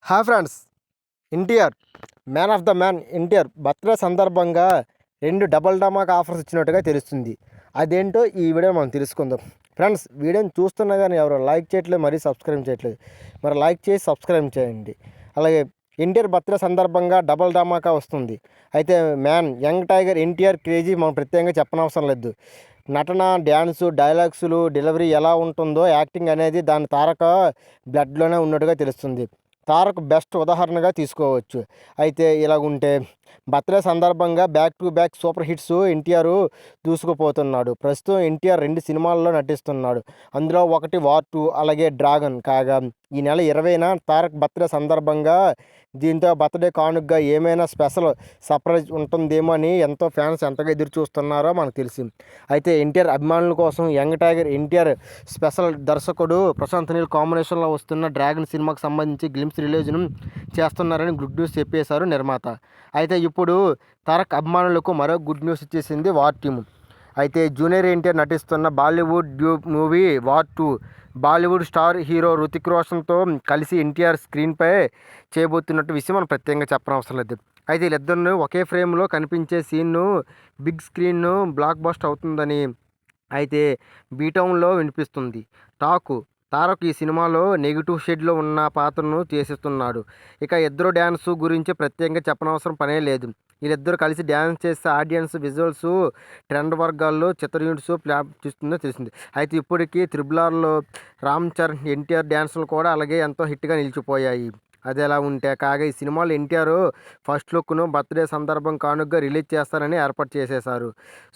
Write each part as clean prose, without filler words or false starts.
Hi friends, NTR man of the man NTR birthday సందర్భంగా 2 double ధమాకా offers ఇచ్చినట్టుగా తెలుస్తుంది. అదేంటో ఈ వీడియో మనం తెలుసుకుందాం. ఫ్రెండ్స్, వీడియోని చూస్తున్నా కానీ ఎవరు లైక్ చేయట్లేదు, మరీ సబ్స్క్రైబ్ చేయట్లేదు. మరి లైక్ చేసి సబ్స్క్రైబ్ చేయండి. అలాగే ఎన్టీఆర్ బర్త్డే సందర్భంగా డబల్ ధమాకా వస్తుంది. అయితే man young tiger NTR crazy మనం ప్రత్యేకంగా చెప్పనవసరం లేదు. నటన, డ్యాన్సు, డైలాగ్స్లు, డెలివరీ ఎలా ఉంటుందో, యాక్టింగ్ అనేది దాని తారక బ్లడ్లోనే ఉన్నట్టుగా తెలుస్తుంది. తారక్ బెస్ట్ ఉదాహరణగా తీసుకోవచ్చు. అయితే ఇలాగుంటే బర్త్డే సందర్భంగా back to back super hits NTR దూసుకుపోతున్నాడు. ప్రస్తుతం ఎన్టీఆర్ 2 సినిమాల్లో నటిస్తున్నాడు. అందులో ఒకటి వార్ 2, అలాగే డ్రాగన్. కాగా ఈ నెల 20న తారక్ బర్త్డే సందర్భంగా దీంతో బర్త్డే కానుకగా ఏమైనా స్పెషల్ సర్ప్రైజ్ ఉంటుందేమో అని ఎంతో ఫ్యాన్స్ ఎంతగా ఎదురు చూస్తున్నారో మనకు తెలిసింది. అయితే ఎన్టీఆర్ అభిమానుల కోసం యంగ్ టైగర్ ఎన్టీఆర్ స్పెషల్ దర్శకుడు ప్రశాంత్ నీల్ కాంబినేషన్లో వస్తున్న డ్రాగన్ సినిమాకు సంబంధించి గ్లిమ్స్ రిలీజ్ను చేస్తున్నారని గుడ్ న్యూస్ చెప్పేశారు నిర్మాత. అయితే ఇప్పుడు తారక్ అభిమానులకు మరో గుడ్ న్యూస్ ఇచ్చేసింది వార్ టీమ్. అయితే జూనియర్ ఎన్టీఆర్ నటిస్తున్న బాలీవుడ్ డ్యూప్ movie War 2 Bollywood star hero Hrithik రోషన్తో కలిసి ఎన్టీఆర్ స్క్రీన్పై చేయబోతున్నట్టు విషయం మనం ప్రత్యేకంగా చెప్పనవసరం లేదు. అయితే వీళ్ళిద్దరిని ఒకే ఫ్రేమ్లో కనిపించే సీన్ను బిగ్ స్క్రీన్ను బ్లాక్ బస్టర్ అవుతుందని అయితే బీటౌన్లో వినిపిస్తుంది టాకు. తారక్ ఈ సినిమాలో నెగిటివ్ షేడ్లో ఉన్న పాత్రను చేసేస్తున్నాడు. ఇక ఇద్దరు డ్యాన్స్ గురించి ప్రత్యేకంగా చెప్పనవసరం పనే లేదు. వీళ్ళిద్దరూ కలిసి డ్యాన్స్ చేస్తే ఆడియన్స్ విజువల్స్ ట్రెండ్ వర్గాల్లో చిత్రయూనిట్స్ ఫ్లాప్ చేస్తుందో తెలిసింది. అయితే ఇప్పటికీ త్రిబుల్ రామ్ చరణ్ ఎన్టీఆర్ డ్యాన్సులు కూడా అలాగే ఎంతో హిట్గా నిలిచిపోయాయి. అది ఎలా ఉంటే కాగా ఈ సినిమాలో ఎన్టీఆర్ ఫస్ట్ లుక్ను బర్త్డే సందర్భం కానుకగా రిలీజ్ చేస్తారని ఏర్పాటు చేసేశారు.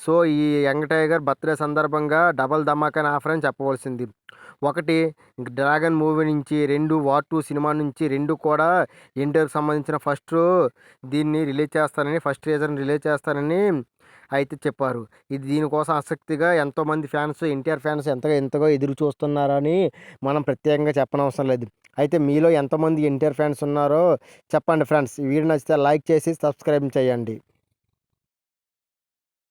సో ఈ యంగ్ టైగర్ బర్త్డే సందర్భంగా డబల్ ధమాకా ఆఫర్ అని చెప్పవలసింది. ఒకటి డ్రాగన్ మూవీ నుంచి, 2 వార్ 2 సినిమా నుంచి, 2 కూడా ఎన్టీఆర్కి సంబంధించిన దీన్ని రిలీజ్ చేస్తారని, ఫస్ట్ టీజర్ని రిలీజ్ చేస్తారని అయితే చెప్పారు. ఇది దీనికోసం ఆసక్తిగా ఎంతోమంది ఫ్యాన్స్ ఎన్టీఆర్ ఫ్యాన్స్ ఎంతగా ఎదురు చూస్తున్నారని మనం ప్రత్యేకంగా చెప్పనవసరం లేదు. అయితే మీలో ఎంతమంది ఎన్టీఆర్ ఫ్యాన్స్ ఉన్నారో చెప్పండి ఫ్రెండ్స్. ఈ వీడియో నచ్చితే లైక్ చేసి సబ్స్క్రైబ్ చేయండి.